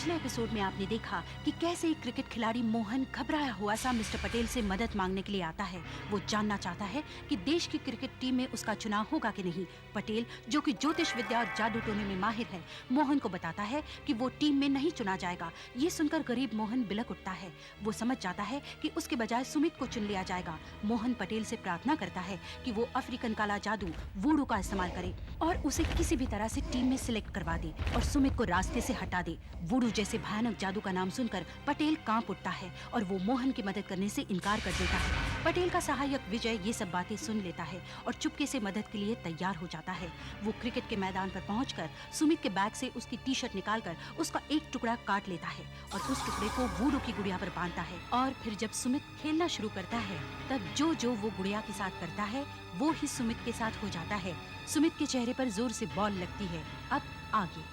पिछले एपिसोड में आपने देखा कि कैसे एक क्रिकेट खिलाड़ी मोहन घबराया हुआ सा मिस्टर पटेल से मदद मांगने के लिए आता है। वो जानना चाहता है कि देश की क्रिकेट टीम में उसका चुनाव होगा कि नहीं। पटेल, जो कि ज्योतिष विद्या और जादू टोने में माहिर है, मोहन को बताता है कि वो टीम में नहीं चुना जाएगा। ये सुनकर गरीब मोहन बिलक उठता है। वो समझ जाता है कि उसके बजाय सुमित को चुन लिया जाएगा। मोहन पटेल से प्रार्थना करता है कि वो अफ्रीकन काला जादू वूडू का इस्तेमाल करे और उसे किसी भी तरह से टीम में सिलेक्ट करवा दे और सुमित को रास्ते से हटा दे। वुडू जैसे भयानक जादू का नाम सुनकर पटेल कांप उठता है और वो मोहन की मदद करने से इनकार कर देता है। पटेल का सहायक विजय ये सब बातें सुन लेता है और चुपके से मदद के लिए तैयार हो जाता है। वो क्रिकेट के मैदान पर पहुंचकर सुमित के बैग से उसकी टी शर्ट निकालकर उसका एक टुकड़ा काट लेता है और उस टुकड़े को वुडू की गुड़िया पर बांधता है। और फिर जब सुमित खेलना शुरू करता है तब जो वो गुड़िया के साथ करता है वो ही सुमित के साथ हो जाता है। सुमित के चेहरे पर जोर से बॉल लगती है। अब आगे।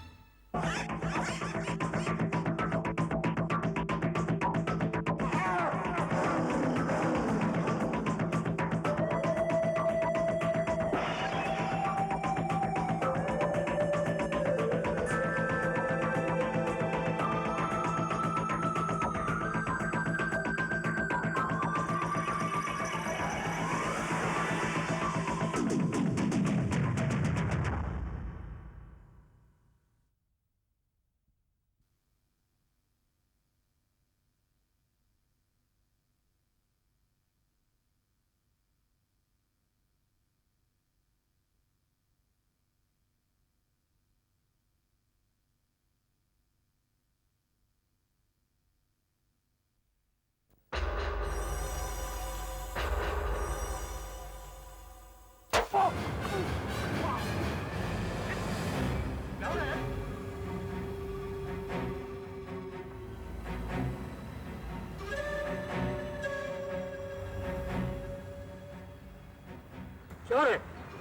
श्योर है?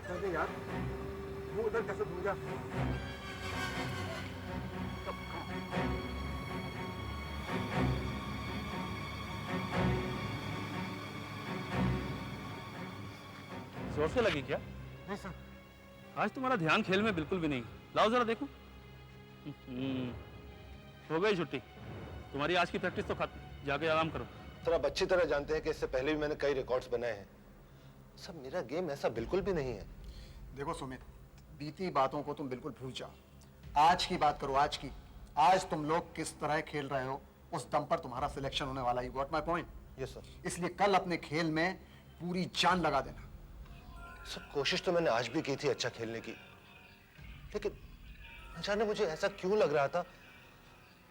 नहीं यार, वो उधर कैसे भूल गया? जोर से लगी क्या? नहीं सर। आज तुम्हारा ध्यान खेल में बिल्कुल भी नहीं। लाओ जरा देखो। हो गई छुट्टी। तुम्हारी आज की प्रैक्टिस तो खत्म। जाके आराम करो। सर, आप अच्छी तरह जानते हैं कि इससे पहले भी मैंने कई रिकॉर्ड्स बनाए हैं। सर, मेरा गेम ऐसा बिल्कुल भी नहीं है। देखो सुमित, बीती बातों को तुम बिल्कुल भूल जाओ। आज की बात करो, आज की। आज तुम लोग किस तरह खेल रहे हो उस दम पर तुम्हारा सिलेक्शन होने वाला। You got my point? Yes sir. इसलिए कल अपने खेल में पूरी जान लगा देना। सर, कोशिश तो मैंने आज भी की थी अच्छा खेलने की, लेकिन न जाने मुझे ऐसा क्यों लग रहा था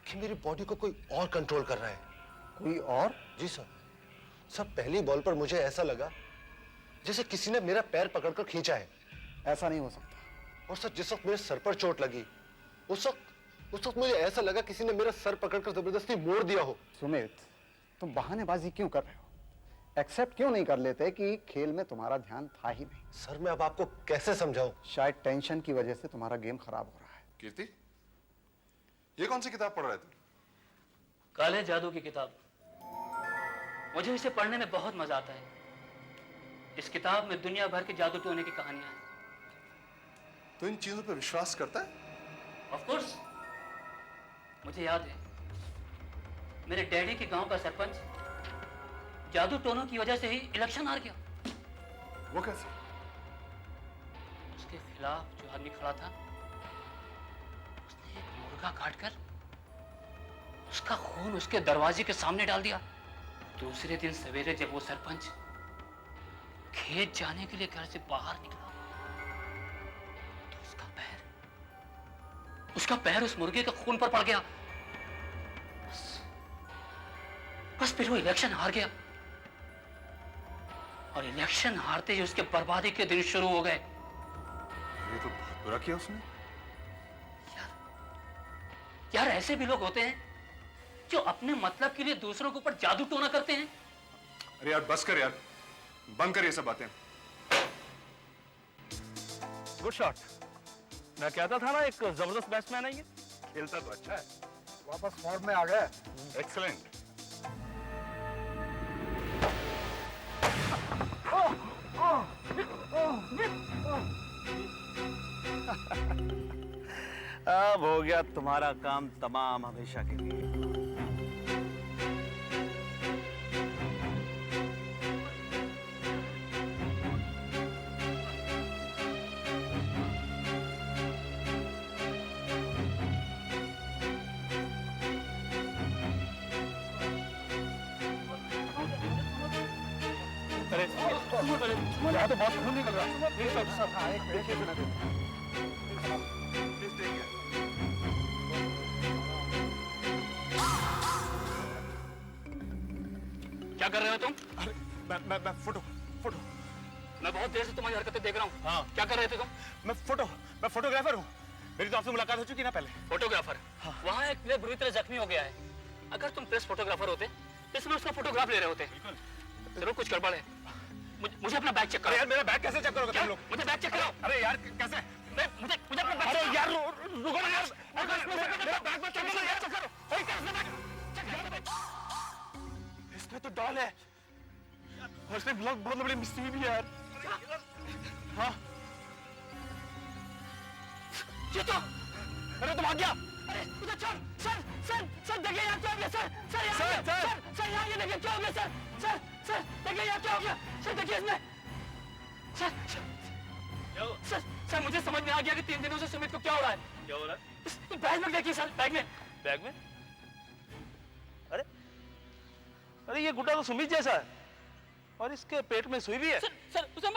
कि मेरी बॉडी को कोई और कंट्रोल कर रहा है। कोई और? जी सर। सर, पहली बॉल पर मुझे ऐसा लगा जैसे किसी ने मेरा पैर पकड़कर खींचा है। ऐसा नहीं हो सकता। और सर, जिस वक्त मेरे सर पर चोट लगी उस वक्त मुझे ऐसा लगा किसी ने मेरा सर पकड़कर जबरदस्ती मोड़ दिया हो। सुमित, तुम बहानेबाजी क्यों कर रहे हो? एक्सेप्ट क्यों नहीं कर लेते कि खेल में तुम्हारा ध्यान था ही नहीं? सर, मैं अब आपको कैसे समझाऊं? शायद टेंशन की वजह से तुम्हारा गेम खराब हो रहा है। कीर्ति, ये कौन सी किताब पढ़ रहे थे? काले जादू की किताब। मुझे इसे पढ़ने में बहुत मजा आता है। इस किताब में दुनिया भर के जादू टोने की कहानियां हैं। तो इन चीजों पर विश्वास करता है? Of course. मुझे याद है, मेरे डैडी के गांव का सरपंच जादू टोनों की वजह से ही इलेक्शन हार गया। वो कैसे? उसके खिलाफ जो आदमी खड़ा था उसने एक मुर्गा काटकर उसका खून उसके दरवाजे के सामने डाल दिया। दूसरे दिन सवेरे जब वो सरपंच खेत जाने के लिए घर से बाहर निकला तो उसका पैर उस मुर्गे के खून पर पड़ गया। बस फिर वो इलेक्शन हार गया और इलेक्शन हारते ही उसके बर्बादी के दिन शुरू हो गए। ये तो बहुत बुरा किया उसने। यार ऐसे भी लोग होते हैं जो अपने मतलब के लिए दूसरों के ऊपर जादू टोना करते हैं। अरे यार बस कर यार, बंद कर ये सब बातें। Good shot. मैं कहता था ना एक जबरदस्त बैट्समैन है ये। खेलता तो अच्छा है। वापस फॉर्म में आ गए। एक्सीलेंट। अब हो गया तुम्हारा काम तमाम हमेशा के लिए। यहाँ तो बहुत खून निकल रहा है। क्या कर रहे हो तुम? अरे मैं फोटो फोटो मैं बहुत देर से तुम्हारी हरकतें देख रहा हूँ। हाँ। क्या कर रहे थे तुम? मैं फोटोग्राफर हूँ। मेरी तो आपसे मुलाकात हो चुकी ना पहले। फोटोग्राफर? वहाँ एक प्लेयर बुरी तरह जख्मी हो गया है। अगर तुम प्रेस फोटोग्राफर होते तो इसमें उसका फोटोग्राफ ले रहे होते। जरूर कुछ गड़बड़ है। मुझे अपना बैग चेक करो। अरे यार मेरा बैग कैसे चेक करोगे तुम लोग? मुझे बैग चेक करो। अरे यार कैसे? मुझे अपना बैग। अरे यार रुको ना यार। मेरा बैग मत चेक करो यार। चेक करो। इसमें तो डॉल है और इसमें बहुत बड़ी मिस्त्री भी है यार। हाँ ये तो अरे तुम आ गया। अरे उधर सर देखिए यहाँ क्या हो गया सर यहाँ ये देखिए क्या हो गया सर देखिए यहाँ क्या हो गया सर देखिए इसमें सर मुझे समझ में आ गया कि 3 दिनों से सुमित को क्या हो रहा है। क्या हो रहा है? बैग में देखिए सर बैग में अरे अरे ये गुड्डा तो सुमित जैसा है और इसके पेट में सुई भी है। सर उसे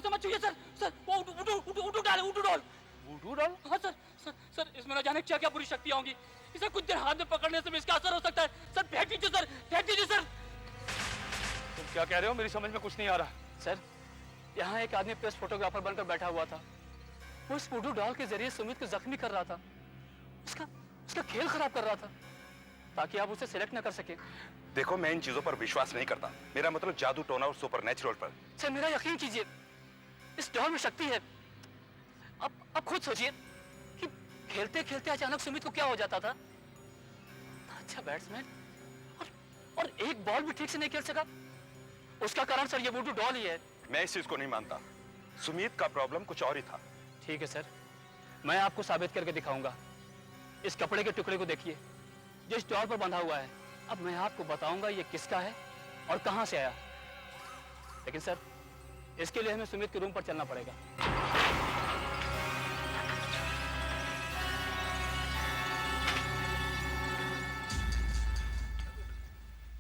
मत छूइए सर वो उठू डाल। वुडू डाल? हाँ सर इसमें न जाने क्या क्या बुरी शक्तियां होंगी। इसे कुछ देर हाथ में पकड़ने से भी इसका असर हो सकता है। सर फेंक दीजिए सर। तुम क्या कह रहे हो? मेरी समझ में कुछ नहीं आ रहा। सर यहाँ एक आदमी प्रेस फोटोग्राफर बनकर बैठा हुआ था। वो इस वुडू डॉल के जरिए सुमित को जख्मी कर रहा था। उसका खेल खराब कर रहा था ताकि आप उसे सिलेक्ट न कर सके। देखो मैं इन चीजों पर विश्वास नहीं करता। मेरा मतलब जादू टोना और सुपरनेचुरल पर। सर मेरा यकीन कीजिए इस डॉल में शक्ति है। अब खुद सोचिए कि खेलते खेलते अचानक सुमित को क्या हो जाता था। अच्छा बैट्समैन और एक बॉल भी ठीक से नहीं खेल सका। उसका कारण सर ये वुडू डॉल ही है। मैं इस चीज को नहीं मानता। सुमित का प्रॉब्लम कुछ और ही था। ठीक है सर मैं आपको साबित करके दिखाऊंगा। इस कपड़े के टुकड़े को देखिए जो इस डॉल पर बंधा हुआ है। अब मैं आपको बताऊंगा ये किसका है और कहां से आया। लेकिन सर इसके लिए हमें सुमित के रूम पर चलना पड़ेगा।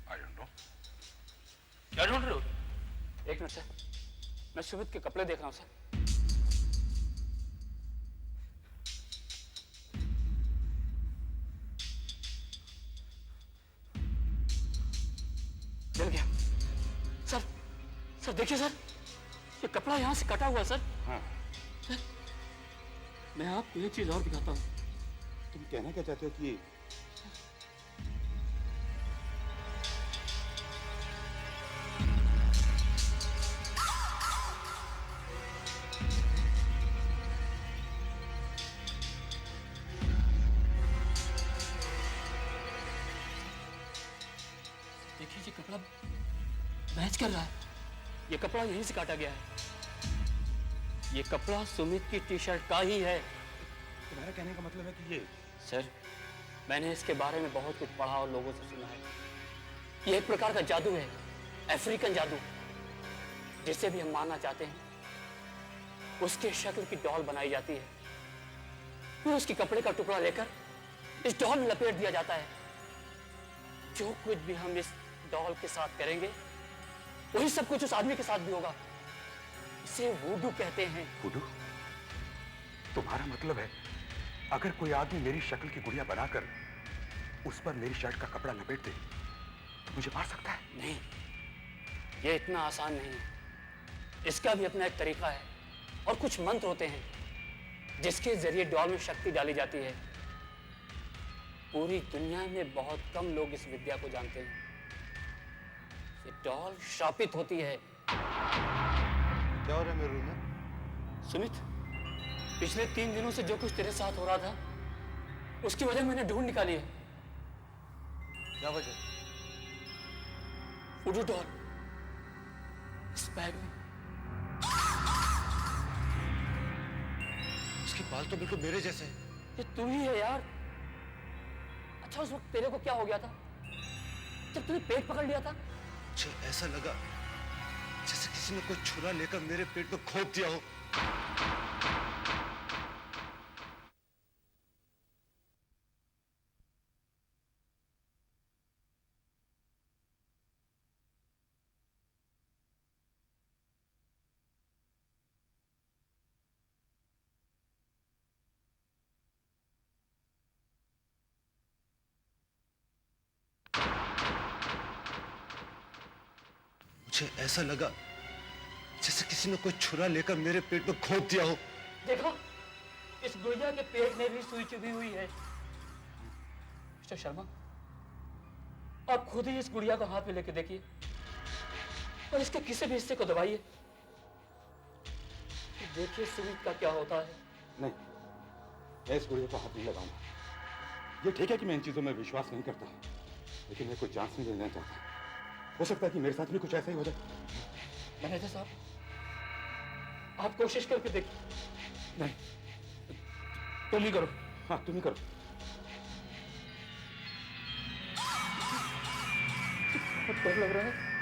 I don't know. क्या ढूंढ रहे हो? एक मिनट सर मैं सुमित के कपड़े देख रहा हूं सर। मिल गया सर देखिए सर ये कपड़ा यहां से कटा हुआ है सर। हाँ। सर मैं आपको एक चीज और दिखाता हूं। तुम कहना क्या चाहते हो कि देखिए ये कपड़ा मैच कर रहा है। ये कपड़ा यहीं से काटा गया है। ये कपड़ा सुमित की टी शर्ट का ही है। तुम्हारा कहने का मतलब है कि ये सर मैंने इसके बारे में बहुत कुछ पढ़ा और लोगों से सुना है। ये एक प्रकार का जादू है अफ्रीकन जादू। जिसे भी हम मानना चाहते हैं उसके शक्ल की डॉल बनाई जाती है। फिर उसके कपड़े का टुकड़ा लेकर इस डॉल में लपेट दिया जाता है। जो कुछ भी हम इस डॉल के साथ करेंगे वही सब कुछ उस आदमी के साथ भी होगा। इसे वुडू कहते हैं। वुडू? तुम्हारा मतलब है अगर कोई आदमी मेरी शक्ल की गुड़िया बनाकर उस पर मेरी शर्ट का कपड़ा लपेट दे तो मुझे मार सकता है? नहीं ये इतना आसान नहीं है। इसका भी अपना एक तरीका है और कुछ मंत्र होते हैं जिसके जरिए डॉल में शक्ति डाली जाती है। पूरी दुनिया में बहुत कम लोग इस विद्या को जानते हैं। ये डॉल शापित होती है। क्या हो रहा है मेरे रूम में? सुमित पिछले 3 दिनों से जो कुछ तेरे साथ हो रहा था उसकी वजह मैंने ढूंढ निकाली है। क्या वजह? वुडू डॉल इस बैग में। उसके बाल तो बिल्कुल मेरे जैसे हैं। ये तू ही है यार। अच्छा उस वक्त तेरे को क्या हो गया था जब तूने पेट पकड़ लिया था? मुझे ऐसा लगा जैसे किसी ने कोई छुरा लेकर मेरे पेट में खोप दिया हो। मुझे ऐसा लगा जैसे किसी ने कोई छुरा लेकर मेरे पेट में खोप दिया हो। देखो इस गुड़िया के पेट में भी सुई चुभी हुई है। मिस्टर शर्मा, आप खुद ही इस गुड़िया को हाथ में लेके देखिए और इसके किसी भी हिस्से को दबाइए। देखिए सुमित का क्या होता है। नहीं, मैं इस गुड़िया को हाथ नहीं लगाऊंगा। ये ठीक है कि मैं इन चीजों में विश्वास नहीं करता, लेकिन मैं कोई चांस नहीं लेना चाहता। हो सकता है कि मेरे साथ भी कुछ ऐसा ही हो जाए। मैनेजर साहब, आप कोशिश करके देखिए। नहीं, तुम ही करो। हाँ तुम ही करो। बहुत डर लग रहा है।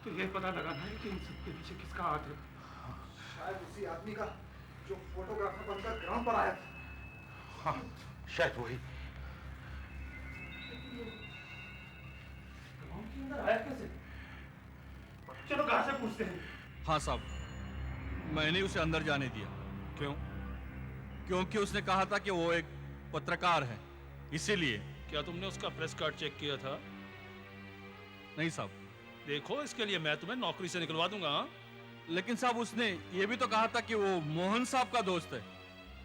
तो ये पता लगाना है कि इन सबके पीछे किसका हाथ है। शायद उसी आदमी का जो फोटोग्राफर बनकर ग्राउंड पर आया था। हाँ शायद वही। ग्राउंड के अंदर आया कैसे? चलो कहाँ से पूछते हैं। हाँ साहब, मैंने उसे अंदर जाने दिया। क्यों? क्योंकि उसने कहा था कि वो एक पत्रकार है, इसीलिए। क्या तुमने उसका प्रेस कार्ड चेक किया था? नहीं साहब। देखो, इसके लिए मैं तुम्हें नौकरी से निकलवा दूंगा। हाँ? लेकिन साहब उसने ये भी तो कहा था कि वो मोहन साहब का दोस्त है,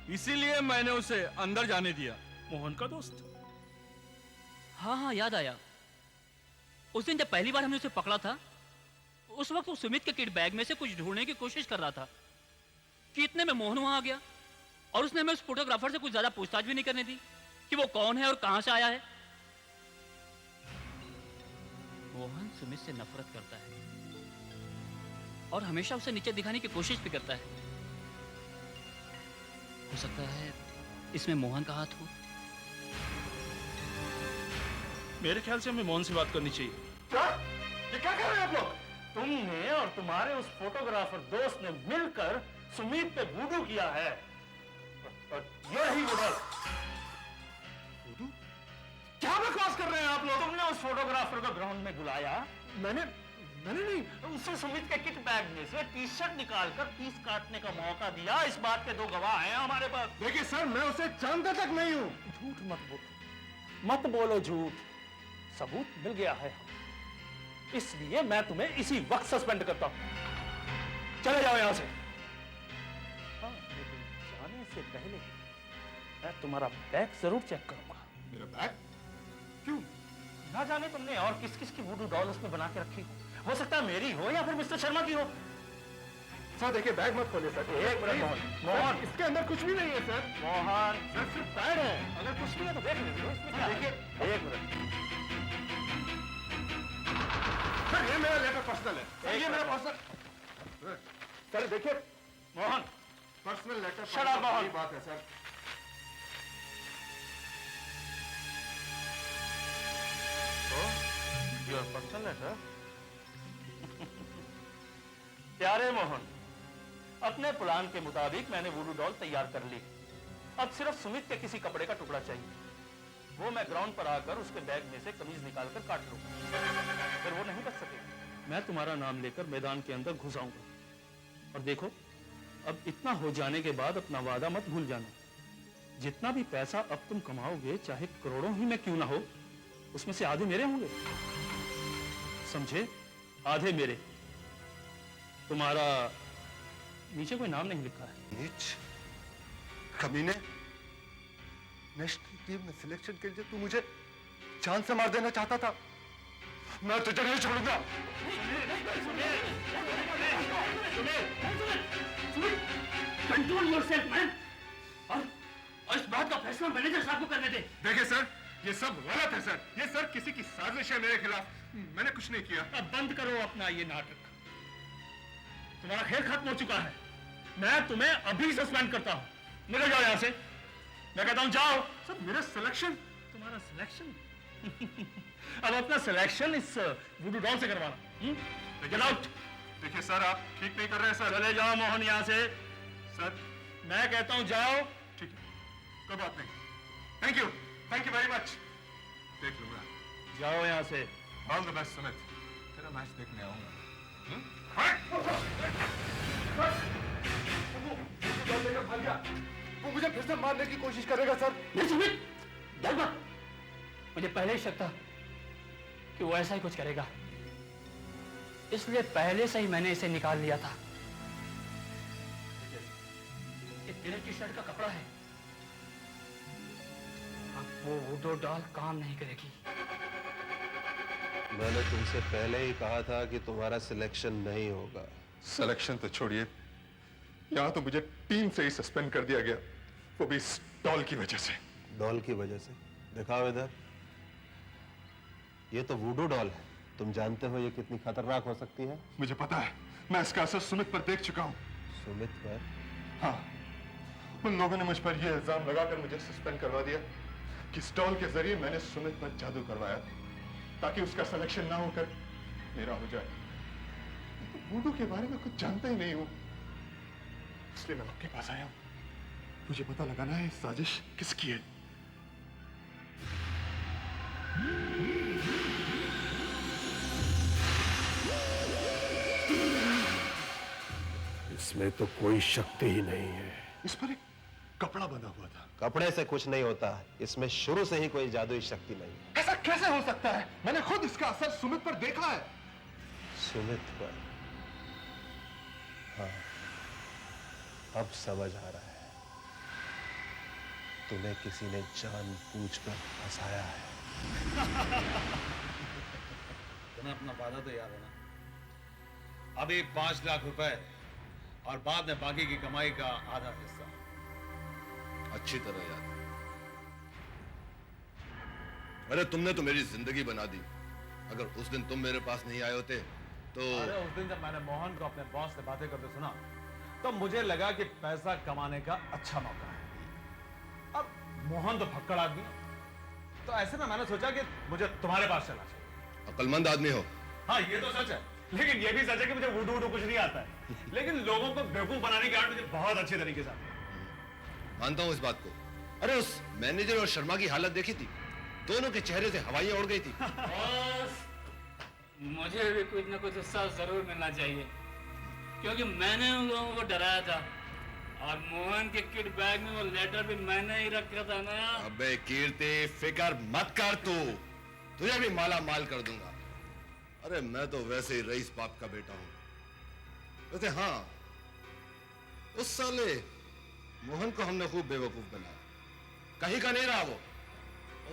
इसीलिए मैंने उसे अंदर जाने दिया। मोहन का दोस्त? हाँ हाँ याद आया। उस दिन जब पहली बार हमने उसे पकड़ा था, उस वक्त वो सुमित के किट बैग में से कुछ ढूंढने की कोशिश कर रहा था कि इतने में मोहन वहां आ गया और उसने हमें उस फोटोग्राफर से कुछ ज्यादा पूछताछ भी नहीं करने दी कि वो कौन है और कहां से आया है। मोहन सुमित से नफरत करता है और हमेशा उसे नीचे दिखाने की कोशिश भी करता है। हो सकता है इसमें मोहन का हाथ हो। मेरे ख्याल से हमें मोहन से बात करनी चाहिए। क्या? ये क्या कर रहे हैं आप लोग? तुमने और तुम्हारे उस फोटोग्राफर दोस्त ने मिलकर सुमित पे वूडू किया है। और ये रही वूडू। क्या बकवास कर रहे हैं आप लोग? तुमने उस फोटोग्राफर को ग्राउंड में बुलाया। मैंने नहीं। उसे सुमित के किट बैग में से टी शर्ट निकालकर पीस काटने का मौका दिया। इस बात के 2 गवाह हैं हमारे पास। देखिए सर, मैं उसे जानता तक नहीं हूं। झूठ मत बोलो झूठ। सबूत मिल गया है, इसलिए मैं तुम्हें इसी वक्त सस्पेंड करता हूं। चले जाओ यहां से। हाँ, लेकिन जाने से पहले मैं तुम्हारा बैग जरूर चेक करूंगा। मेरा बैग? क्यों? ना जाने तुमने और किस किस की वुडू डॉल उसमें बना के रखी हो सकता है मेरी हो या फिर मिस्टर शर्मा की हो। सर देखिए, बैग मत खोलिए सर। एक मिनट मोहन, इसके अंदर कुछ भी नहीं है सर। मोहन सर सिर्फ पैड है। अगर कुछ नहीं है तो देख लीजिए इसमें क्या है। देखिए, एक मिनट। सर ये मेरा लेटर पर्सनल है। सर ये मेरा पर्सनल। सर देखिए Mohan, personal letter. Shut up, Mohan. बड़ी बात है सर। Your personal letter. प्यारे मोहन, अपने प्लान के मुताबिक मैंने वुडू डॉल तैयार कर ली। अब सिर्फ सुमित के किसी कपड़े का टुकड़ा चाहिए। वो मैं ग्राउंड पर आकर उसके बैग में से कमीज निकालकर काट लूंगा, फिर वो नहीं बच सकेगा। मैं तुम्हारा नाम लेकर मैदान के अंदर घुस आऊंगा। और देखो, अब इतना हो जाने के बाद अपना वादा मत भूल जाना। जितना भी पैसा अब तुम कमाओगे, चाहे करोड़ों ही में क्यों ना हो, उसमें से आधे मेरे होंगे। समझे? आधे मेरे। तुम्हारा नीचे कोई नाम नहीं लिखा है। नीच कमीने, नेशनल टीम में सिलेक्शन के लिए तू मुझे जान से मार देना चाहता था। मैं तुझे नहीं छोड़ूंगा। Control yourself man. और इस बात का फैसला मैनेजर साहब को करने दे। देखिए सर, ये सब गलत है सर। ये सर किसी की साजिश है मेरे खिलाफ। मैंने कुछ नहीं किया। अब बंद करो अपना ये नाटक। तुम्हारा खेल खत्म हो चुका है। मैं तुम्हें अभी सस्पेंड करता हूं। निकल जाओ यहां से। मैं कहता हूं जाओ। सर मेरा सिलेक्शन। तुम्हारा सिलेक्शन अब अपना सिलेक्शन इस वुडू डॉल से करवाना। Get out. देखिए सर, आप ठीक नहीं कर रहे हैं सर। चले जाओ मोहन यहां से। सर मैं कहता हूं जाओ। ठीक है, कोई बात नहीं। Thank you very much. देख लूंगा। जाओ यहां से। All the best Sumit. तेरा मैच देखने आऊंगा। वो मुझे फिर से मारने की कोशिश करेगा सर। नहीं सुमित, डर मत। मुझे पहले ही शक था कि वो ऐसा ही कुछ करेगा, इसलिए पहले से ही मैंने इसे निकाल लिया था। ये तेरे टी शर्ट का कपड़ा है। अब वो वुडो डॉल काम नहीं करेगी। मैंने तुमसे पहले ही कहा था कि तुम्हारा सिलेक्शन नहीं होगा। सिलेक्शन तो छोड़िए, यहाँ तो मुझे टीम से ही सस्पेंड कर दिया गया, वो भी इस डॉल की वजह से। डॉल की वजह से? दिखाओ इधर। ये तो वुडू डॉल है। तुम जानते हो ये कितनी खतरनाक हो सकती है? मुझे पता है, मैं इसका असर सुमित पर देख चुका हूँ। सुमित पर? हाँ, उन लोगों ने मुझ पर यह इल्जाम लगाकर मुझे सस्पेंड करवा दिया कि इस डॉल के जरिए मैंने सुमित पर जादू करवाया ताकि उसका सिलेक्शन ना होकर मेरा हो जाए। मैं तो वुडू के बारे में कुछ जानता ही नहीं हूँ, इसलिए मैं आपके पास आया हूँ। मुझे पता लगाना है इस साजिश किसकी है। इसमें तो कोई शक्ति ही नहीं है। इस पर एक कपड़ा बंधा हुआ था। कपड़े से कुछ नहीं होता। इसमें शुरू से ही कोई जादुई शक्ति नहीं है। ऐसा कैसे हो सकता है? मैंने खुद इसका असर सुमित पर देखा है। सुमित पर? हाँ, अब समझ आ रहा है। तुम्हें किसी ने जानबूझकर फंसाया है। तुम्हें अपना वादा तो याद है ना? अभी 5 लाख रुपए और बाद में बाकी की कमाई का आधा हिस्सा। अच्छी तरह याद है। अरे तुमने तो मेरी जिंदगी बना दी। अगर उस दिन तुम मेरे पास नहीं आए होते तो। अरे उस दिन जब मैंने मोहन को अपने बॉस से बातें करते सुना तो मुझे लगा कि पैसा कमाने का अच्छा मौका है। अब मोहन तो फक्कड़ आदमी है, तो ऐसे में मैंने सोचा कि मुझे तुम्हारे पास चलना चाहिए। अक्लमंद आदमी हो। हाँ ये तो सच है, लेकिन ये भी सच है कि मुझे वुडू वुडू कुछ नहीं आता है। लेकिन लोगों को बेवकूफ बनाने की आर्ट मुझे बहुत अच्छे तरीके से आती है। मानता हूं इस बात को। अरे उस मैनेजर और शर्मा की हालत देखी थी? दोनों के चेहरे से हवाइयां उड़ गई थी। मुझे भी कुछ ना कुछ हिस्सा जरूर मिलना चाहिए, क्योंकि मैंने उन लोगों को डराया था और मोहन के किट बैग में वो लेटर भी मैंने ही रखा था ना। अबे कीर्ति, फिक्र मत कर, तू तुझे भी माला माल कर दूंगा। अरे मैं तो वैसे ही रईस बाप का बेटा हूं। वैसे हाँ, उस साले मोहन को हमने खूब बेवकूफ बनाया। कहीं का नहीं रहा वो।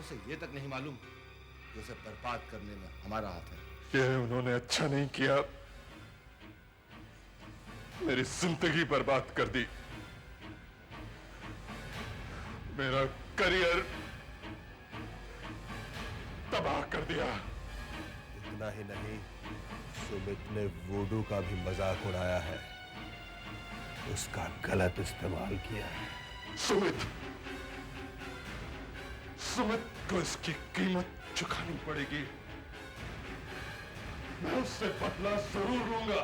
उसे ये तक नहीं मालूम कि उसे बर्बाद करने में हमारा हाथ है। ये उन्होंने अच्छा नहीं किया, मेरी जिंदगी बर्बाद कर दी, मेरा करियर तबाह कर दिया। इतना ही नहीं, सुमित ने वुडू का भी मजाक उड़ाया है, उसका गलत इस्तेमाल किया है। सुमित को इसकी कीमत चुकानी पड़ेगी। मैं उससे बदला जरूर लूंगा।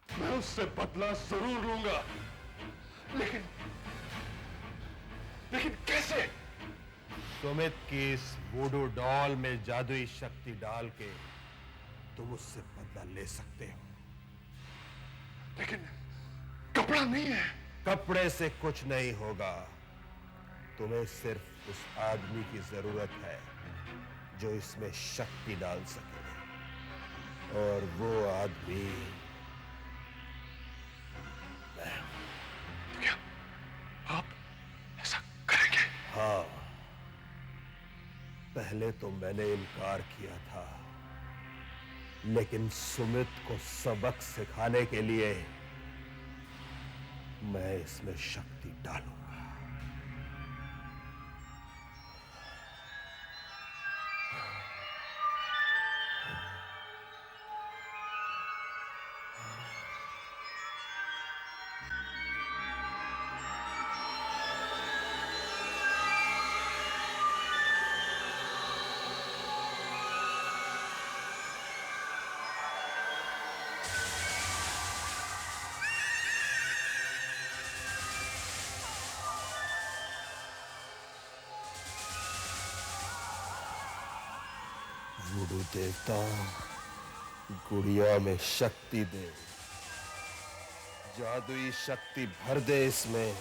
मैं उससे बदला जरूर लूंगा। लेकिन लेकिन कैसे? सुमित की इस वुडू डॉल में जादुई शक्ति डाल के तुम उससे बदला ले सकते हो। लेकिन कपड़ा नहीं है। कपड़े से कुछ नहीं होगा। तुम्हें सिर्फ उस आदमी की जरूरत है जो इसमें शक्ति डाल सके, और वो आदमी मैं हूं। क्या आप ऐसा करेंगे? हाँ, पहले तो मैंने इनकार किया था, लेकिन सुमित को सबक सिखाने के लिए मैं इसमें शक्ति डालूंगा। वुडू देवता, गुड़िया में शक्ति दे, जादुई शक्ति भर दे इसमें।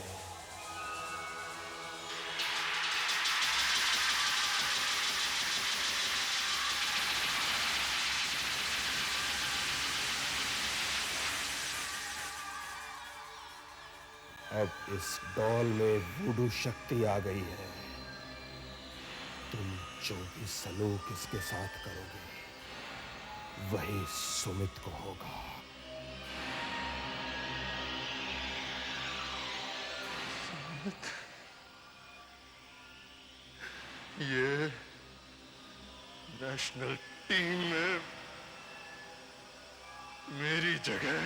अब इस डॉल में वुडू शक्ति आ गई है। तुम जो भी सलूक इसके साथ करोगे, वही सुमित को होगा। ये नेशनल टीम में मेरी जगह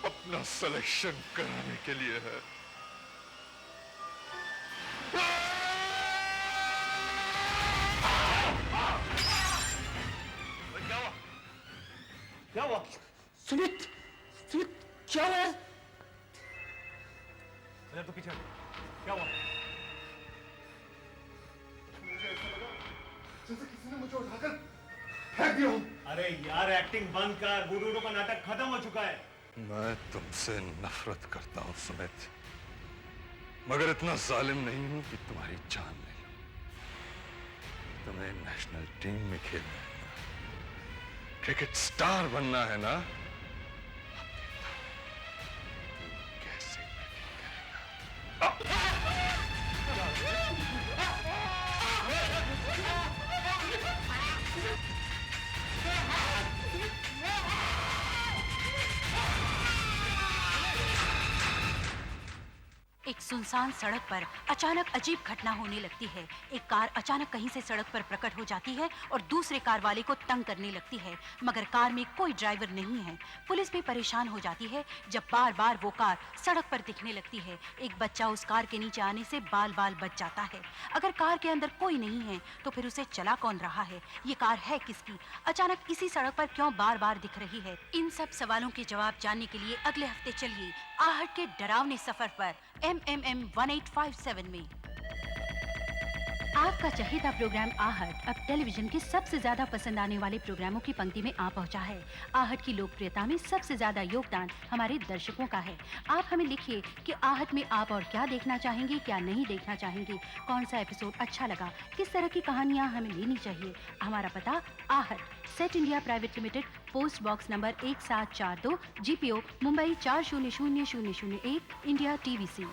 अपना सिलेक्शन कराने के लिए है। क्या हुआ? सुमित, सुमित क्या हुआ? अरे तू पीछे हट। क्या हुआ? मुझे ऐसा लगा जैसे किसी ने मुझे उठाकर फेंक दिया हो। अरे यार, एक्टिंग बंद कर। वुडू का नाटक खत्म हो चुका है। मैं तुमसे नफरत करता हूं सुमित, मगर इतना जालिम नहीं हूं कि तुम्हारी जान ले लूं। तुम्हें नेशनल टीम में खेलना है ना, क्रिकेट स्टार बनना है ना, कैसे करेगा? एक सुनसान सड़क पर अचानक अजीब घटना होने लगती है। एक कार अचानक कहीं से सड़क पर प्रकट हो जाती है और दूसरे कार वाले को तंग करने लगती है, मगर कार में कोई ड्राइवर नहीं है। पुलिस भी परेशान हो जाती है जब बार बार वो कार सड़क पर दिखने लगती है। एक बच्चा उस कार के नीचे आने से बाल बाल बच जाता है। अगर कार के अंदर कोई नहीं है तो फिर उसे चला कौन रहा है? ये कार है किसकी? अचानक इसी सड़क पर क्यों बार बार दिख रही है? इन सब सवालों के जवाब जानने के लिए अगले हफ्ते चलिए आहट के डरावने सफर पर MMM 1857 में। आपका चहेता प्रोग्राम आहट अब टेलीविजन के सबसे ज्यादा पसंद आने वाले प्रोग्रामों की पंक्ति में आ पहुंचा है। आहट की लोकप्रियता में सबसे ज्यादा योगदान हमारे दर्शकों का है। आप हमें लिखिए कि आहट में आप और क्या देखना चाहेंगे, क्या नहीं देखना चाहेंगे, कौन सा एपिसोड अच्छा लगा, किस तरह की कहानियां हमें लेनी चाहिए। हमारा पता आहट, set India private limited, post box number 1742, GPO, Mumbai 400001, India TVC।